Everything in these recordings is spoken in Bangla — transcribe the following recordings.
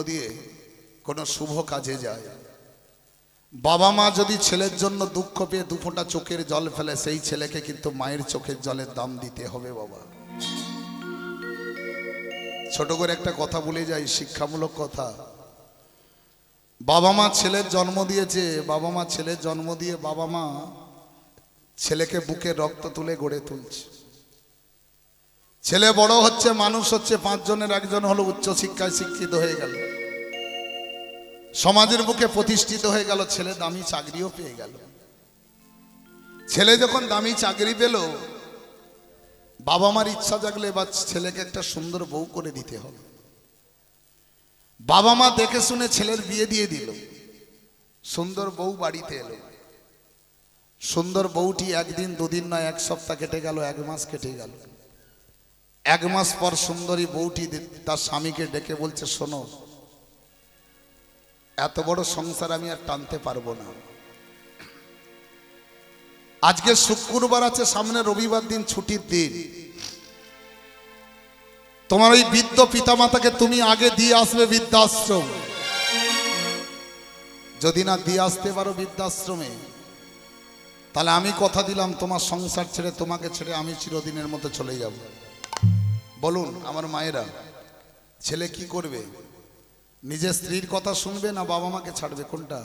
দিয়ে কোনো শুভ কাজে যায়। বাবা মা যদি ছেলের জন্য দুঃখ পেয়ে দু ফোঁটা চোখের জল ফেলে, সেই ছেলেকে কিন্তু মায়ের চোখের জলের দাম দিতে হবে বাবা। ছোট করে একটা কথা বলে যাই, শিক্ষামূলক কথা। বাবা মা ছেলের জন্ম দিয়েছে, বাবা মা ছেলের জন্ম দিয়ে বাবা মা ছেলেকে বুকে রক্ত তুলে গড়ে তুলছে। ছেলে বড় হচ্ছে, মানুষ হচ্ছে, 5 জনের 1 জন হলো উচ্চশিক্ষায় শিক্ষিত হয়ে গেল, সমাজের বুকে প্রতিষ্ঠিত হয়ে গেল, ছেলে দামি চাকরিও পেয়ে গেল। ছেলে যখন দামি চাকরি পেল, বাবা মার ইচ্ছা জাগলে এবার ছেলেকে একটা সুন্দর বউ করে দিতে হবে। বাবা মা দেখে শুনে ছেলের বিয়ে দিয়ে দিল। সুন্দর বউ বাড়িতে এলো। সুন্দর বউটি একদিন দুদিন নয়, 1 সপ্তাহ কেটে গেল, 1 মাস কেটে গেল। 1 মাস পর সুন্দরী বউটি তার স্বামীকে ডেকে বলছে, শোনো, এত বড় সংসার আমি আর টানতে পারবো না। আজকে শুক্রবার আছে, সামনে রবিবার দিন ছুটির দিন। তোমার ওই বৃদ্ধ পিতামাতাকে তুমি আগে দিয়ে আসবে বৃদ্ধাশ্রম। যদি না দিয়ে আসতে পারো বৃদ্ধাশ্রমে, তাহলে আমি কথা দিলাম তোমার সংসার ছেড়ে, তোমাকে ছেড়ে আমি চিরদিনের মতো চলে যাব। বলুন আমার মায়েরা, ছেলে কি করবে? নিজের স্ত্রীর কথা শুনবে না বাবা মাকে ছাড়বে? কোনটা?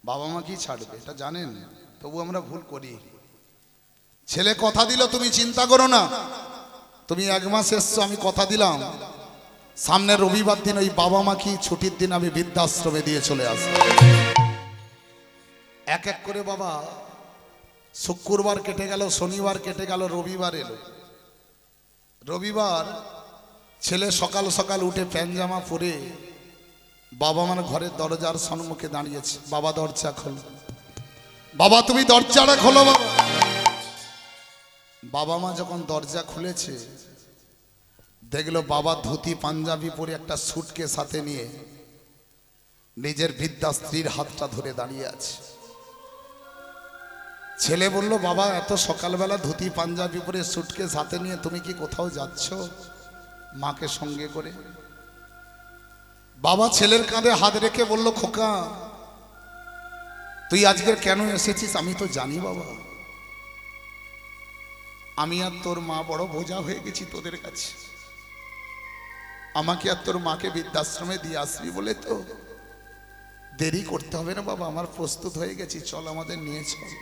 বাবা মা কি ছাড়বে এটা জানেন, তবু আমরা ভুল করি। ছেলে কথা দিল, তুমি চিন্তা করো না, তুমি 1 মাস এসছো, আমি কথা দিলাম সামনে রবিবার দিন ওই বাবা মা কি ছুটির দিন আমি বৃদ্ধাশ্রমে দিয়ে চলে আসবো। এক এক করে বাবা, শুক্রবার কেটে গেল, শনিবার কেটে গেল, রবিবার এলো। রবিবার ছেলে সকাল সকাল উঠে প্যান্ট জামা পরে বাবা মার ঘরের দরজার সম্মুখে দাঁড়িয়েছে। বাবা দরজা খোলো, বাবা তুমি দরজাটা খোলো বাবা। বাবা মা যখন দরজা খুলেছে, দেখলো বাবা ধুতি পাঞ্জাবি পরে একটা সুটকেস সাথে নিয়ে নিজের বৃদ্ধা স্ত্রীর হাতটা ধরে দাঁড়িয়ে আছে। ছেলে বলল, বাবা এত সকালবেলা ধুতি পাঞ্জাবি পরে সুটকেস হাতে নিয়ে তুমি কি কোথাও যাচ্ছ মাকে সঙ্গে করে? বাবা ছেলের কাঁধে হাত রেখে বলল, খোকা তুই আজকে কেন এসেছিস আমি তো জানি বাবা, আমি আর তোর মা বড় বোঝা হয়ে গেছি তোদের কাছে, আমাকে আর তোর মাকে বৃদ্ধাশ্রমে দিয়ে আসবি বলে তো দেরি করতে হবে না বাবা, আমার প্রস্তুত হয়ে গেছি, চল আমাদের নিয়ে চল।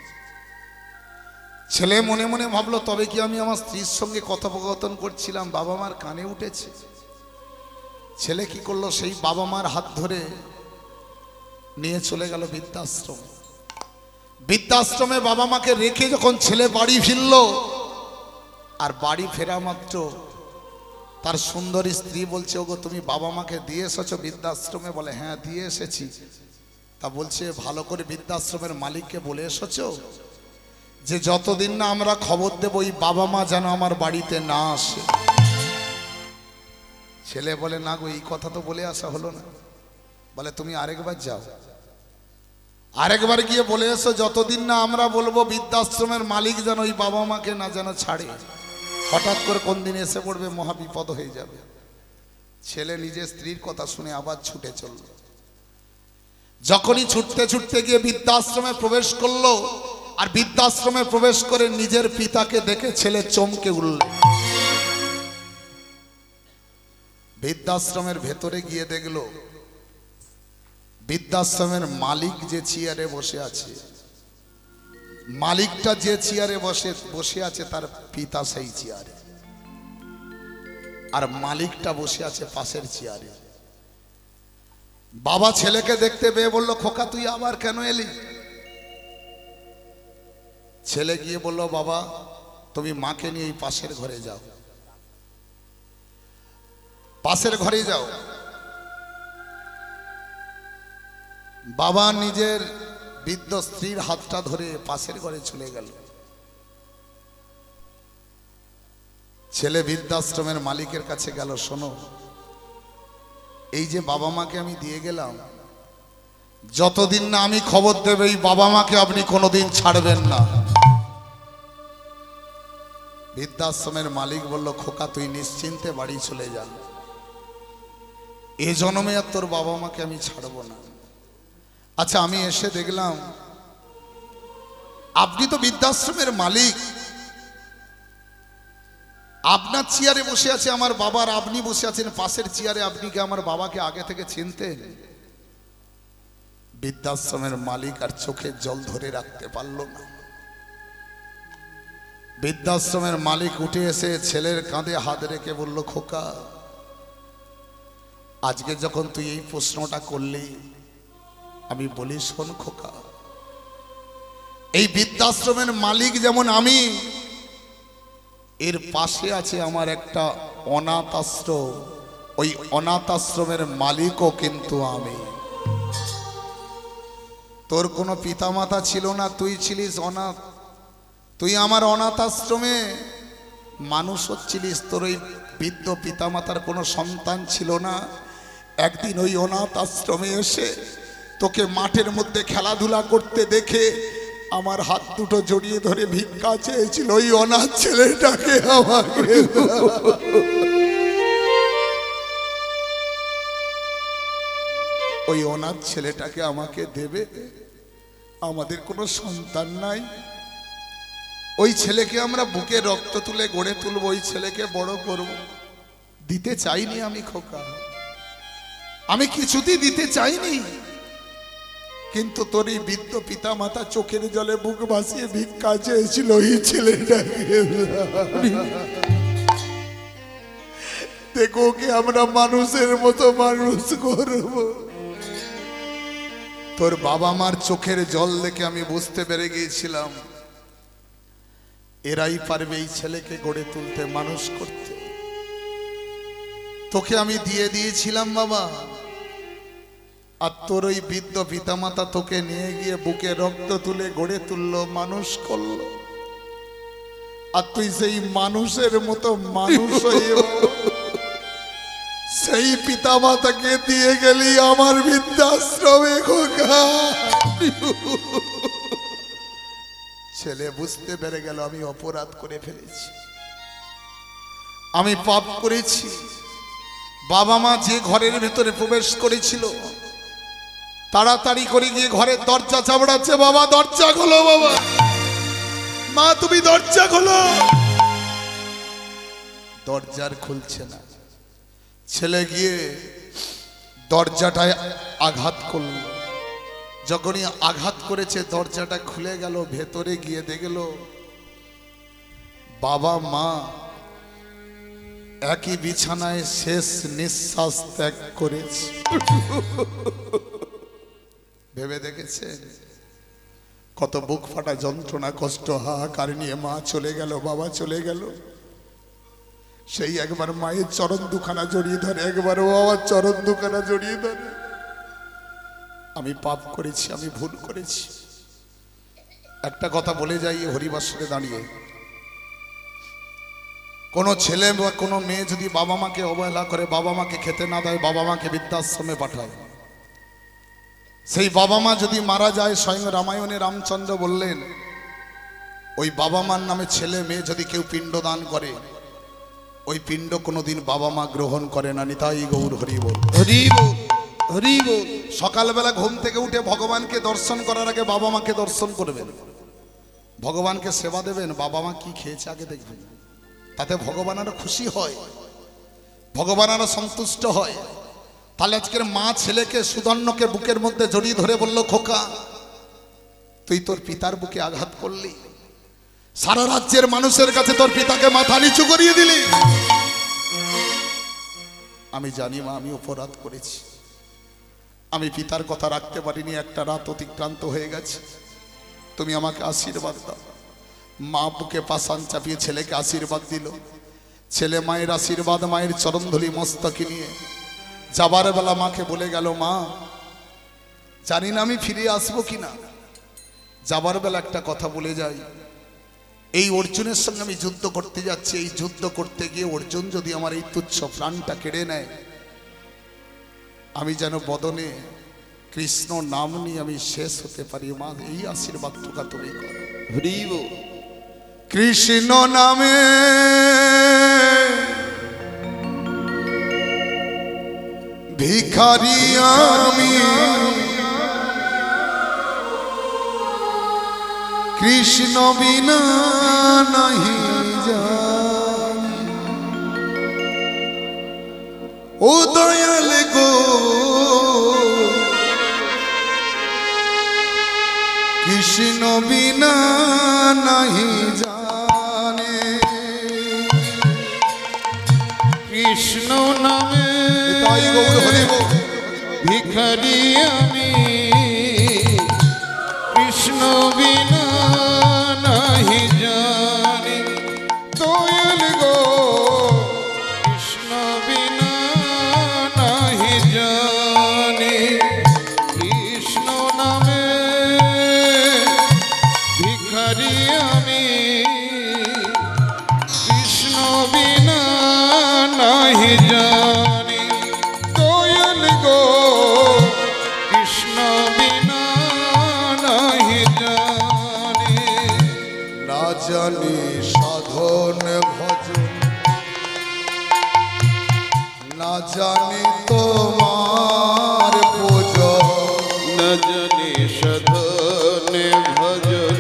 ছেলে মনে মনে ভাবলো, তবে কি আমি আমার স্ত্রীর সঙ্গে কথোপকথন করছিলাম বাবা মার কানে উঠেছে? ছেলে কি করলো, সেই বাবা মার হাত ধরে নিয়ে চলে গেল বৃদ্ধাশ্রম। বৃদ্ধাশ্রমে বাবা মাকে রেখে যখন ছেলে বাড়ি ফিরল, আর বাড়ি ফেরা মাত্র তার সুন্দরী স্ত্রী বলছে, ওগো তুমি বাবা মাকে দিয়ে এসেছো বৃদ্ধাশ্রমে? বলে, হ্যাঁ দিয়ে এসেছি। তা বলছে, ভালো করে বৃদ্ধাশ্রমের মালিককে বলে এসেছো যে যতদিন না আমরা খবর দেব ওই বাবা মা যেন আমার বাড়িতে না আসে? ছেলে বলে, না গো এই কথা তো বলে আসা হলো না। বলে, তুমি আরেকবার যাও, আরেকবার গিয়ে বলে এসো যতদিন না আমরা বলবো বৃদ্ধাশ্রমের মালিক যেন ওই বাবা মাকে না যেন ছাড়ে, হঠাৎ করে কোন দিন এসে পড়বে, মহাবিপদ হয়ে যাবে। ছেলে নিজের স্ত্রীর কথা শুনে আবার ছুটে চলল। যখনই ছুটতে ছুটতে গিয়ে বৃদ্ধাশ্রমে প্রবেশ করলো, আর বৃদ্ধাশ্রমে প্রবেশ করে নিজের পিতাকে দেখে ছেলে চমকে উঠল। বৃদ্ধাশ্রমের ভেতরে গিয়ে দেখলো বৃদ্ধাশ্রমের মালিক যে চেয়ারে বসে আছে, মালিকটা যে চেয়ারে বসে আছে তার পিতা সেই চেয়ারে, আর মালিকটা বসে আছে পাশের চেয়ারে। বাবা ছেলেকে দেখতে পেয়ে বলল, খোকা তুই আবার কেন এলি? ছেলে গিয়ে বলল, বাবা তুমি মাকে নিয়ে পাশের ঘরে যাও, পাশের ঘরে যাও। বাবা নিজের বৃদ্ধ স্ত্রীর হাতটা ধরে পাশের ঘরে চলে গেল। ছেলে বৃদ্ধাশ্রমের মালিকের কাছে গেল, শোনো এই যে বাবা মাকে আমি দিয়ে গেলাম, যতদিন না আমি খবর দেব এই বাবা মাকে আপনি কোনোদিন ছাড়বেন না। বৃদ্ধাশ্রমের মালিক বলল, খোকা তুই নিশ্চিন্তে বাড়ি চলে যা, এ জন্মে আর তোর বাবা মাকে আমি ছাড়বো না। আচ্ছা, আমি এসে দেখলাম আপনি তো বৃদ্ধাশ্রমের মালিক, আপনার চেয়ারে বসে আছে আমার বাবার, আপনি বসে আছেন পাশের চেয়ারে, আপনি কি আমার বাবাকে আগে থেকে চিনতেন? বৃদ্ধাশ্রমের মালিক আর চোখের জল ধরে রাখতে পারল না। বৃদ্ধাশ্রমের মালিক উঠে এসে ছেলের কাঁধে হাত রেখে বলল, খোকা, আজকে যখন তুই এই প্রশ্নটা করলি, আমি বলি শোন খোকা, এই বৃদ্ধাশ্রমের মালিক যেমন আমি, এর পাশে আছে আমার একটা অনাথ আশ্রম, ওই অনাথ আশ্রমের মালিকও কিন্তু আমি। তোর কোনো পিতামাতা ছিল না, তুই ছিলিস অনাথ, তুই আমার অনাথ আশ্রমে মানুষ হচ্ছিলিস, তোর ওই বৃদ্ধ পিতামাতার কোনো সন্তান ছিল না। একদিন ওই অনাথ আশ্রমে এসে তোকে মাঠের মধ্যে খেলাধুলা করতে দেখে আমার হাত দুটো জড়িয়ে ধরে ভিক্ষা চেয়েছিল ওই অনাথ ছেলেটাকে আমাকে। ওই অনাথ ছেলেটাকে আমাকে দেবে, আমাদের কোনো সন্তান নাই, ওই ছেলেকে আমরা বুকে রক্ত তুলে গড়ে তুলব, ওই ছেলেকে বড় করব। দিতে চাইনি আমি খোকা, আমি কিছুতেই দিতে চাইনি, কিন্তু তোর এই বৃদ্ধ পিতা মাতা চোখের জলে বুক ভাসিয়ে ভিক্ষা চেয়েছিল ওই ছেলেটাকে। দেখো কি আমরা মানুষের মতো মানুষ করব। তোর বাবা মার চোখের জল দেখে আমি বুঝতে পেরে গিয়েছিলাম এরাই পারবে এই ছেলেকে গড়ে তুলতে, মানুষ করতে। তোকে আমি দিয়ে দিয়েছিলাম বাবা, আর তোর ওই বৃদ্ধ পিতামাতা তোকে নিয়ে গিয়ে বুকে রক্ত তুলে গড়ে তুললো, মানুষ করলো, আর তুই সেই মানুষের মতো মানুষ হয়ে সেই পিতামাতাকে দিয়ে গেলি আমার বৃদ্ধাশ্রমে। খোকা, ছেলে বুঝতে পেরে গেল আমি অপরাধ করে ফেলেছি, আমি পাপ করেছি। বাবা মা যে ঘরের ভেতরে প্রবেশ করেছিল, তাড়াতাড়ি করে গিয়ে ঘরের দরজা চাবড়াচ্ছে, বাবা দরজা খোলো, বাবা, মা তুমি দরজা খোলো। দরজার খুলছে না। ছেলে গিয়ে দরজাটায় আঘাত করল, যখনই আঘাত করেছে দরজাটা খুলে গেল, ভেতরে গিয়ে দেখল বাবা মা একই বিছানায় শেষ নিঃশ্বাস ত্যাগ করেছে। ভেবে দেখেছে কত বুক ফাটা যন্ত্রণা, কষ্ট, হাহাকার নিয়ে মা চলে গেল, বাবা চলে গেল। সেই একবার মায়ের চরণ দুখানা জড়িয়ে ধরে, একবার বাবার চরণ দুখানা জড়িয়ে ধরে। আমি পাপ করেছি, আমি ভুল করেছি। একটা কথা বলে যাই হরিবাসরে দাঁড়িয়ে, কোনো ছেলে বা কোনো মেয়ে যদি বাবা মাকে অবহেলা করে, বাবা মাকে খেতে না দেয়, বাবা মাকে বৃদ্ধাশ্রমে পাঠায়, সেই বাবা মা যদি মারা যায়, স্বয়ং রামায়ণে রামচন্দ্র বললেন ওই বাবা মার নামে ছেলে মেয়ে যদি কেউ পিণ্ড দান করে, ওই পিণ্ড কোনোদিন বাবা মা গ্রহণ করে না। নিতাই গৌর হরি বল, হরি বল, হরি বল। সকালবেলা ঘুম থেকে উঠে ভগবানকে দর্শন করার আগে বাবা মাকে দর্শন করবেন, ভগবানকে সেবা দেবেন, বাবা মা কি খেয়েছে আগে দেখবেন, তাতে ভগবান আরো খুশি হয়, ভগবান আরো সন্তুষ্ট হয়। তাহলে আজকের মা ছেলেকে সুধন্যকে বুকের মধ্যে জড়িয়ে ধরে বলল, খোকা তুই তোর পিতার বুকে আঘাত করলি, সারা রাজ্যের মানুষের কাছে তোর পিতাকে মাথা নিচু করিয়ে দিলি। আমি জানি মা, আমি অপরাধ করেছি, আমি পিতার কথা রাখতে পারিনি, একটা রাত অতিক্রান্ত হয়ে গেছে, তুমি আমাকে আশীর্বাদ দাও। মা বুকে পাশান চাপিয়ে ছেলেকে আশীর্বাদ দিল। ছেলে মায়ের আশীর্বাদ, মায়ের চরণধুলি মস্তকে নিয়ে যাবার বেলা মাকে বলে গেল, মা জানি না আমি ফিরে আসবো কিনা, যাবার বেলা একটা কথা বলে যাই, এই অর্জুনের সঙ্গে আমি যুদ্ধ করতে যাচ্ছি, এই যুদ্ধ করতে গিয়ে অর্জুন যদি আমার এই তুচ্ছ প্রাণটা কেড়ে নেয়, আমি যেন বদনে কৃষ্ণ নাম নিয়ে আমি শেষ হতে পারি। মা এই আশীর্বাদটুকা তুমি করো। কৃষ্ণ নামে ভিখারি আমি কৃষ্ণ বিনা নাহি জানি। ও দয়াল গো কৃষ্ণ বিনা নাহি জানে। কৃষ্ণ নামে তাই গৌর হরিব ভিখারি আমি কৃষ্ণ বিনা নাহি জানি। দয়াল গো কৃষ্ণ বিনা নাহি জানি। কৃষ্ণ নামে ভিখারি আমি কৃষ্ণ বিনা নাহি জানি। দয়াল গো কৃষ্ণ বিনা নাহি জানি। না জানি সাধন ভজন না জানি তোমার পূজন। না জানি সাধন ভজন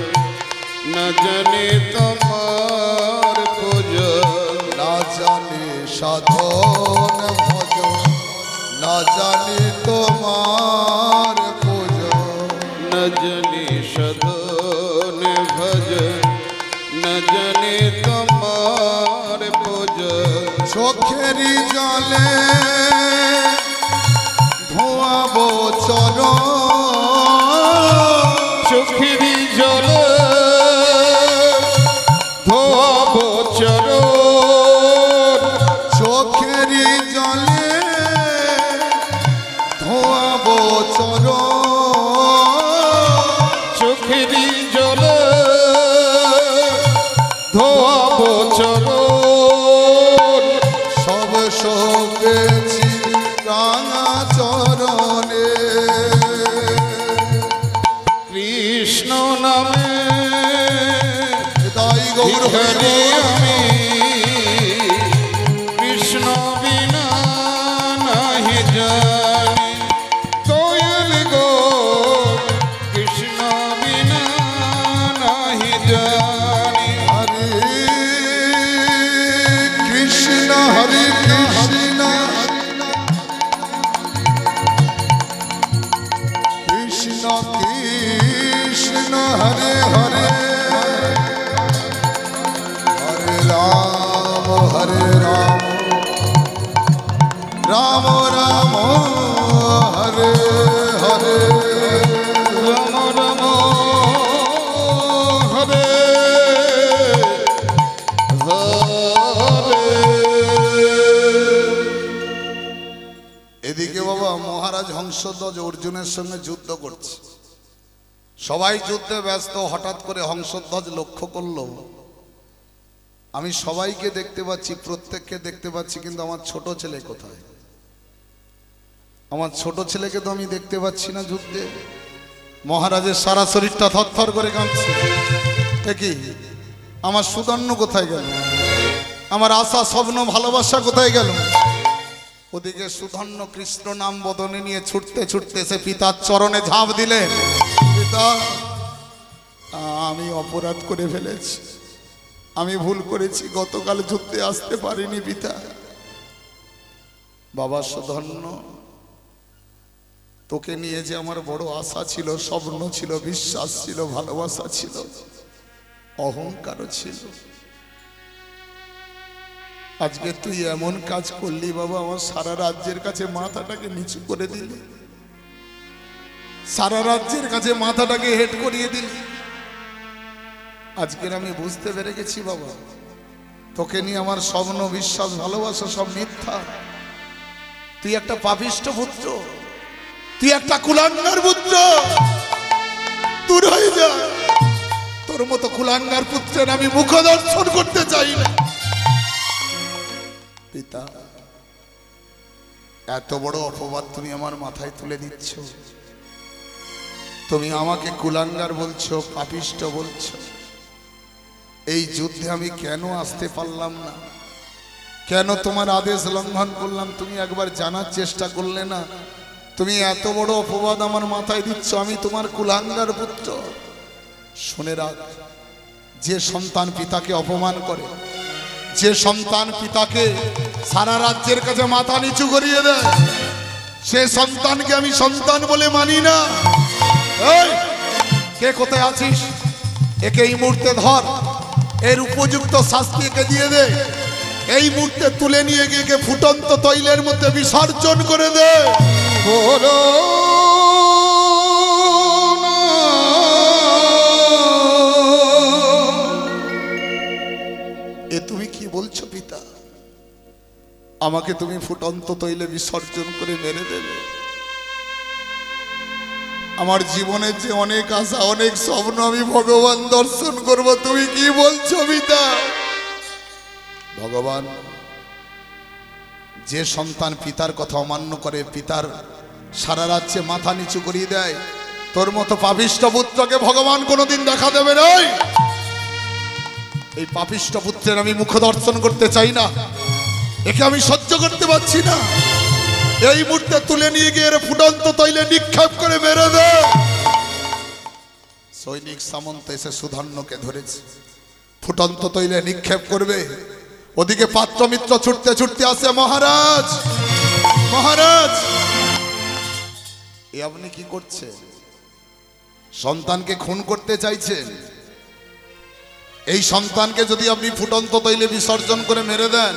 না জানি তোমার পূজন। না জানি সাধন ভজন না জানি তোমার পূজন। না জানি সাধন ভজন না জানি তোমার পূজন। চোখেরই জলে ধোয়াবো চরণ। চোখেরই জলে ধোয়াবো চরণ। চোখেরই জলে ধোয়াবো চরণ। চোখেরই জলে ধোয়াবো চরণ। সব শোকেছি রাঙা চরণে। কৃষ্ণ নামে তাই গৌর ভিখারি হরি আমি কৃষ্ণ বিনা নাহি জানি। দয়াল গো কৃষ্ণ বিনা নাহি জানি। হরে কৃষ্ণ হরে কৃষ্ণ কৃষ্ণ কৃষ্ণ হরে হরে হরে রাম রাম রাম হরে হরে। রাম রাম হরে হরে। এদিকে বাবা মহারাজ হংসধ্বজ অর্জুনের সঙ্গে যুদ্ধ করছে। সবাই যুদ্ধে ব্যস্ত। হঠাৎ করে হংসধ্বজ লক্ষ্য করলো আমি সবাইকে দেখতে পাচ্ছি, প্রত্যেককে দেখতে পাচ্ছি, কিন্তু আমার ছোট ছেলে কোথায়? আমার ছোট ছেলেকে তো আমি দেখতে পাচ্ছি না যুদ্ধে। মহারাজের সারা শরীরটা থরথর করে কাঁপছে। কি আমার সুদর্ণ কোথায় গেল? আমার আশা স্বপ্ন ভালোবাসা কোথায় গেল? ওদিকে সুধন্য কৃষ্ণ নাম বদনে নিয়ে ছুটতে ছুটতে সে পিতার চরণে ঝাঁপ দিলেন। পিতা আমি অপরাধ করে ফেলেছি, আমি ভুল করেছি, গতকাল যুদ্ধে আসতে পারিনি পিতা। বাবা সুধন্য তোকে নিয়ে যে আমার বড় আশা ছিল, স্বপ্ন ছিল, বিশ্বাস ছিল, ভালোবাসা ছিল, অহংকারও ছিল। আজকে তুই এমন কাজ করলি বাবা, আমার সারা রাজ্যের কাছে মাথাটাকে নিচু করে দিলি, সারা রাজ্যের কাছে মাথাটাকে হেট করিয়ে দিলি। আজকের আমি বুঝতে পেরে গেছি বাবা, তোকে নিয়ে আমার স্বপ্ন, বিশ্বাস, ভালোবাসা সব মিথ্যা। তুই একটা পাপিষ্ঠ পুত্র, তুই একটা কুলাঙ্গার পুত্র। দূর হয়ে যা, তোর মতো কুলাঙ্গার পুত্রের আমি মুখ দর্শন করতে চাই না। পিতা এত বড় অপবাদ তুমি আমার মাথায় তুলে দিচ্ছ। তুমি আমাকে কুলাঙ্গার বলছো, পাপিষ্ঠ বলছো। এই যুদ্ধে আমি কেন আসতে পারলাম না, কেন তোমার আদেশ লঙ্ঘন করলাম তুমি একবার জানার চেষ্টা করলে না? তুমি এত বড় অপবাদ আমার মাথায় দিচ্ছ, আমি তোমার কুলাঙ্গার পুত্র। শুনে রাখ, যে সন্তান পিতাকে অপমান করে, যে সন্তান পিতাকে সারা রাজ্যের কাছে মাথা নিচু করিয়ে দেয়, সে সন্তানকে আমি সন্তান বলে মানি না। এই, কে কোথায় আছিস? একে এই মুহূর্তে ধর, এর উপযুক্ত শাস্তি একে দিয়ে দে। এই মুহূর্তে তুলে নিয়ে গিয়ে একে ফুটন্ত তৈলের মধ্যে বিসর্জন করে দে। বলো এ তুমি কি বলছো পিতা? আমাকে তুমি ফুটন্ত তৈলে বিসর্জন করে মেরে দেবে? আমার জীবনের যে অনেক আশা, অনেক স্বপ্ন, আমি ভগবান দর্শন করব, তুমি কি বলছো পিতা? ভগবান, যে সন্তান পিতার কথা অমান্য করে, পিতার সারা রাজ্যে মাথা নিচু করিয়ে দেয়, তোর মতো পাপিষ্ঠ পুত্রকে ভগবান কোনোদিন দেখা দেবে না। এই পাপিষ্ঠ পুত্রের আমি মুখ দর্শন করতে চাই না, একে আমি সহ্য করতে পারছি না। এই মুহূর্তে তুলে নিয়ে গিয়ে ফুটন্ত তৈলে নিক্ষেপ করে মেরে দে। সৈনিক সামন্ত এসে সুধন্যকে ধরেছে, ফুটন্ত তৈলে নিক্ষেপ করবে। ওদিকে পাত্র মিত্র ছুটতে ছুটতে আসে, মহারাজ মহারাজ, এ আপনি কি করছেন? সন্তানকে খুন করতে চাইছেন? এই সন্তানকে যদি আপনি ফুটন্ত তৈলে বিসর্জন করে মেরে দেন,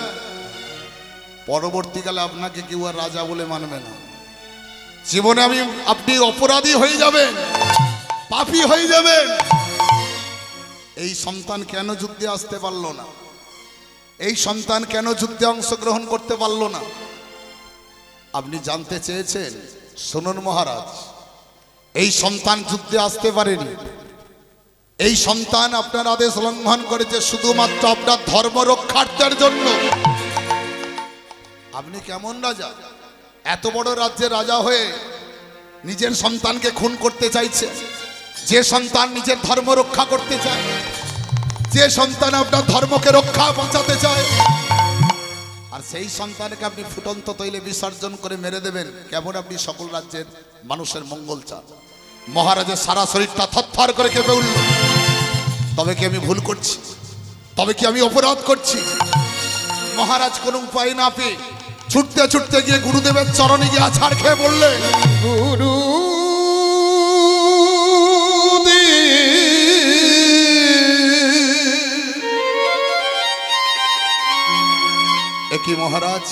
পরবর্তীকালে আপনাকে কেউ আর রাজা বলে মানবে না। জীবনে আপনি অপরাধী হয়ে যাবেন, পাপী হয়ে যাবেন। এই সন্তান কেন যুদ্ধে আসতে পারলো না? এই সন্তান কেন যুদ্ধে অংশগ্রহণ করতে পারলো না? আপনি জানতে চেয়েছেন? শুনুন মহারাজ, এই সন্তান যুদ্ধে আসতে পারেনি। এই সন্তান আপনার আদেশ লঙ্ঘন করেছে শুধুমাত্র আপনার ধর্ম রক্ষার্থের জন্য। আপনি কেমন রাজা? এত বড় রাজ্যের রাজা হয়ে নিজের সন্তানকে খুন করতে চাইছে? যে সন্তান নিজের ধর্ম রক্ষা করতে চায়, যে সন্তান আপনার ধর্মকে রক্ষা বাঁচাতে চায়, আর সেই সন্তানকে আপনি ফুটন্ত তৈলে বিসর্জন করে মেরে দেবেন? কেমন আপনি সকল রাজ্যের মানুষের মঙ্গল চান? মহারাজের সারা শরীরটা থরথর করে কেঁপে উঠল। তবে কি আমি ভুল করছি? তবে কি আমি অপরাধ করছি? মহারাজ কোনো উপায় না পেয়ে ছুটতে ছুটতে গিয়ে গুরুদেবের চরণে গিয়ে আছাড় খেয়ে বললেন, গুরু একই মহারাজ,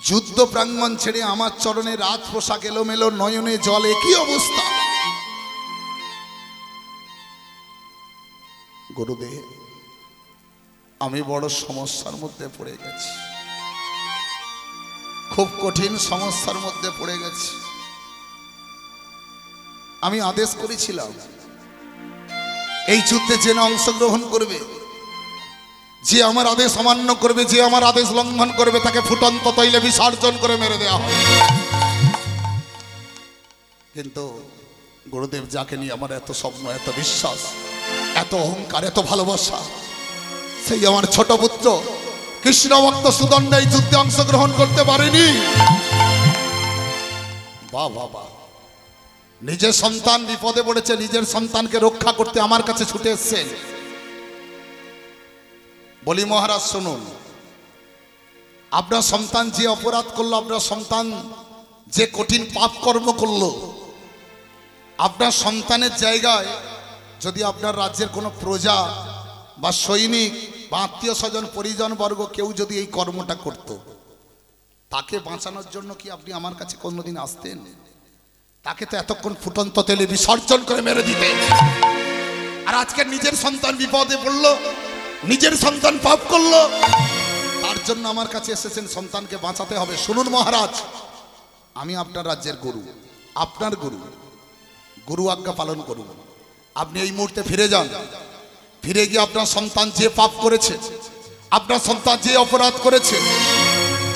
যুদ্ধ প্রাঙ্গণ ছেড়ে আমার চরণে রাত পোশাক এলোমেলো, নয়নে জল, একই অবস্থা। গুরুদেব, আমি বড় সমস্যার মধ্যে পড়ে গেছি, খুব কঠিন সমস্যার মধ্যে পড়ে গেছি। আমি আদেশ করেছিলাম এই যুদ্ধে যে না অংশগ্রহণ করবে, যে আমার আদেশ অমান্য করবে, যে আমার আদেশ লঙ্ঘন করবে, তাকে ফুটন্ত তৈলে বিসর্জন করে মেরে দেওয়া হবে। কিন্তু গুরুদেব, যাকে নিয়ে আমার এত স্বপ্ন, এত বিশ্বাস, এত অহংকার, এত ভালোবাসা, সেই আমার ছোট পুত্র কৃষ্ণ ভক্ত সুদণ্ড এই যুদ্ধে অংশগ্রহণ করতে পারেনি। বাহ বাহ বাহ, নিজের সন্তান বিপদে পড়েছে, নিজের সন্তানকে রক্ষা করতে আমার কাছে ছুটে এসেছেন। বলি মহারাজ শুনুন, আপনার সন্তান যে অপরাধ করলো, আপনার সন্তান যে কঠিন পাপ কর্ম করলো, আপনার সন্তানের জায়গায় যদি আপনার রাজ্যের কোনো প্রজা বা সৈনিক বা আত্মীয় স্বজন পরিজন বর্গ কেউ যদি এই কর্মটা করত, তাকে বাঁচানোর জন্য কি আপনি আমার কাছে কোনোদিন আসতেন? তাকে তো এতক্ষণ ফুটন্ত তেলে বিসর্জন করে মেরে দিতেন। আর আজকে নিজের সন্তান বিপদে পড়লো, নিজের সন্তান পাপ করলো, তার জন্য আমার কাছে এসেছেন সন্তানকে বাঁচাতে হবে। শুনুন মহারাজ, আমি আপনার রাজ্যের গুরু, আপনার গুরু, গুরু আজ্ঞা পালন করুন। আপনি এই মুহূর্তে ফিরে যান, ফিরে গিয়ে আপনার সন্তান যে পাপ করেছে, আপনার সন্তান যে অপরাধ করেছে,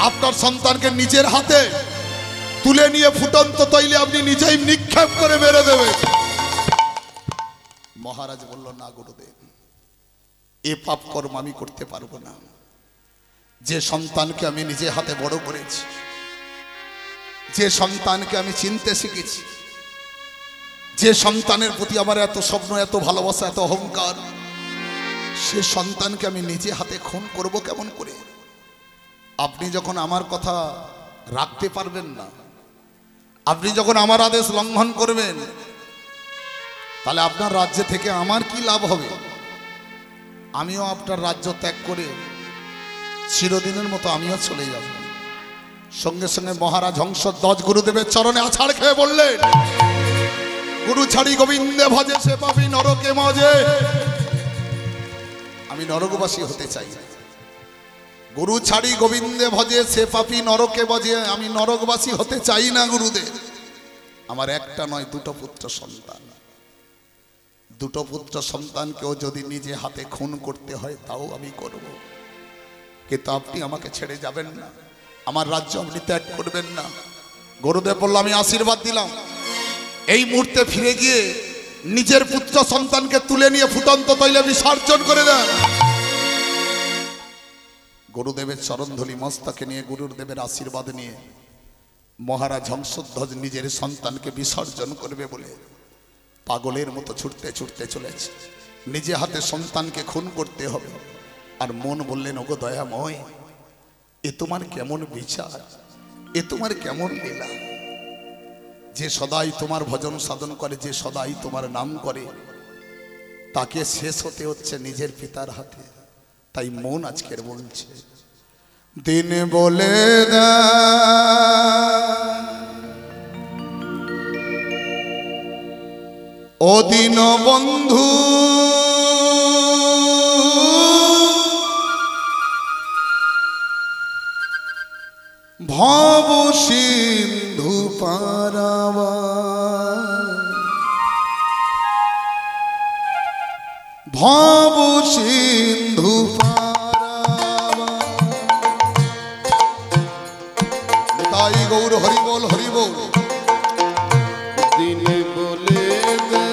আপনার সন্তানকে নিজের হাতে তুলে নিয়ে ফুটন্ত তৈলে আপনি নিজেই নিক্ষেপ করে মেরে দেবেন। মহারাজ বলল, না গুরুদেব, এ পাপ কর্ম আমি করতে পারবো না। যে সন্তানকে আমি নিজে হাতে বড় করেছি, যে সন্তানকে আমি চিনতে শিখেছি, যে সন্তানের প্রতি আমার এত স্বপ্ন, এত ভালোবাসা, এত অহংকার, সে সন্তানকে আমি নিজে হাতে খুন করব কেমন করে? আপনি যখন আমার কথা রাখতে পারবেন না, আপনি যখন আমার আদেশ লঙ্ঘন করবেন, তাহলে আপনার রাজ্য থেকে আমার কি লাভ হবে? আমিও আপনার রাজ্য ত্যাগ করে চিরদিনের মতো আমিও চলে যাব। সঙ্গে সঙ্গে মহারাজ হংসধ্বজ গুরুদেবের চরণে আছাড় খেয়ে বললেন, গুরু ছাড়ি গোবিন্দে ভজে সে পাপি নরকে মজে। আমি নরকবাসী হতে চাই না। গুরু ছাড়ি গোবিন্দে ভজে সে পাপি নরকে ভজে। আমি নরকবাসী হতে চাই না গুরুদেব। আমার একটা নয়, দুটো পুত্র সন্তান, দুটো পুত্র সন্তানকেও যদি নিজে হাতে খুন করতে হয় তাও আমি করব, কিন্তু আপনি আমাকে ছেড়ে যাবেন না, আমার রাজ্য আপনি ত্যাগ করবেন না। গুরুদেব বলল, আমি আশীর্বাদ দিলাম, এই মুহূর্তে ফিরে গিয়ে নিজের পুত্র সন্তানকে তুলে নিয়ে ফুটন্ত তৈলে বিসর্জন করে দেন। গুরুদেবের চরণধুলি মস্তকে নিয়ে, গুরুদেবের আশীর্বাদ নিয়ে মহারাজ হংসধ্বজ নিজের সন্তানকে বিসর্জন করবে বলে পাগলের মতো ছুটতে ছুটতে চলেছে। নিজে হাতে সন্তানকে খুন করতে হবে। আর মন বললেন, ওগো দয়াময়, এ তোমার কেমন বিচার, এ তোমার কেমন লীলা? যে সদাই তোমার ভজন সাধন করে, যে সদাই তোমার নাম করে, তাকে শেষ হতে হচ্ছে নিজের পিতার হাতে। তাই মন আজকের বলছে, দিন বলে দা ও দিন বন্ধু, ভব সিন্ধু পারাবা, ভব সিন্ধু পারাবা। তাই গৌর হরি বল, হরি বল। দিন বলে দে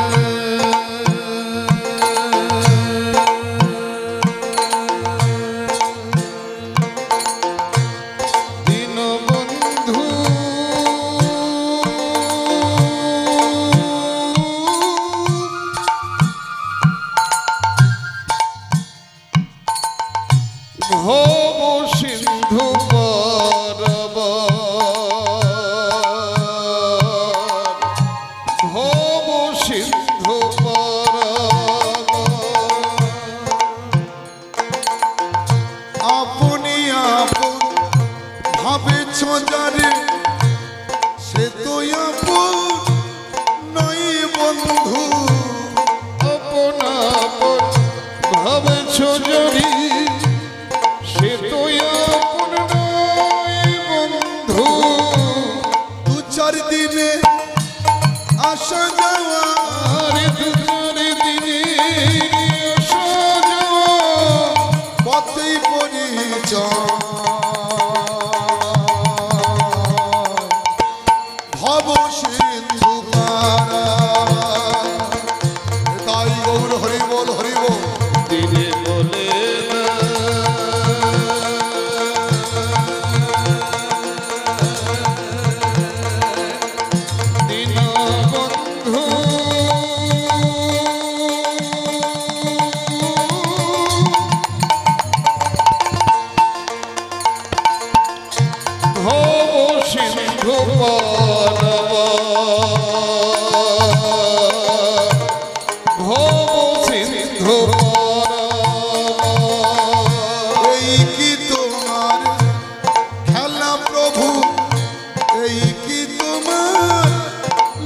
দিন বন্ধু, ভব সিন্ধু পারাবা, ভব সিন্ধু পারাবা। আপনি আপন ভাবেছ যারে, সে তো আপন নয় বন্ধু। আপন আপন ভাবেছ যদি, সে তো আপন নয় বন্ধু। দু চার দিনে আসা যাওয়া, আর দুজন দিনে আসা যাওয়া, পথেই পরিচয়। ভব সিন্ধু পারা। তাই গৌর হরি বল, হরি বল। দিনে বলে না দিন বন্ধু, ভব সিন্ধু পারাবা, ভব সিন্ধু পারাবা। এই কি তোমার খেলা প্রভু, এই কি তোমার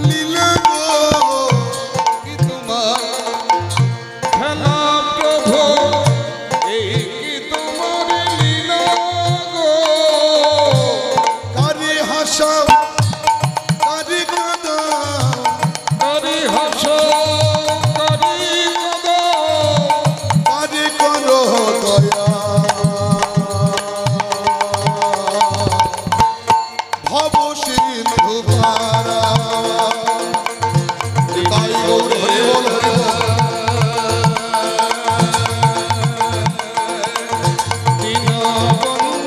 লীলা গো। কি তোমার খেলা প্রভু, এই কি তোমার লীলা গো। কারে হাসাও, কারে কাঁদাও, কারি হাসো, কারি কাঁদাও, কারে করো দয়া। ভব সিন্ধু পারা। তাই গৌর হরি বল, হরি বল। দিন বন্ধু,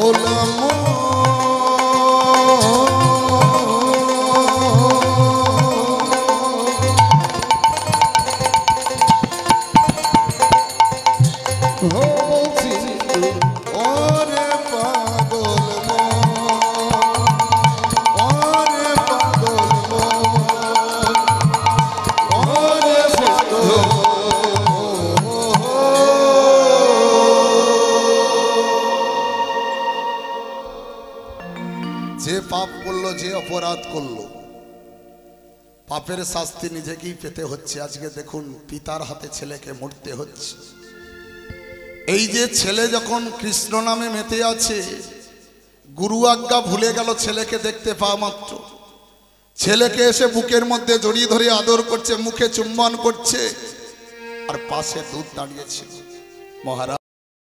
ওরে পাগল ওরে পাগল ওরে যে পাপ করলো, যে অপরাধ করলো, পাপের শাস্তি নিজেকেই পেতে হচ্ছে। আজকে দেখুন পিতার হাতে ছেলেকে মরতে হচ্ছে। এই যে ছেলে যখন কৃষ্ণ নামে মেতে আছে, গুরু আজ্ঞা ভুলে গেল ছেলেকে দেখতে পাওয়া মাত্র। ছেলেকে এসে বুকের মধ্যে জড়িয়ে ধরে আদর করছে, মুখে চুম্বন করছে, আর পাশে দুধ দাঁড়িয়েছিল। মহারাজ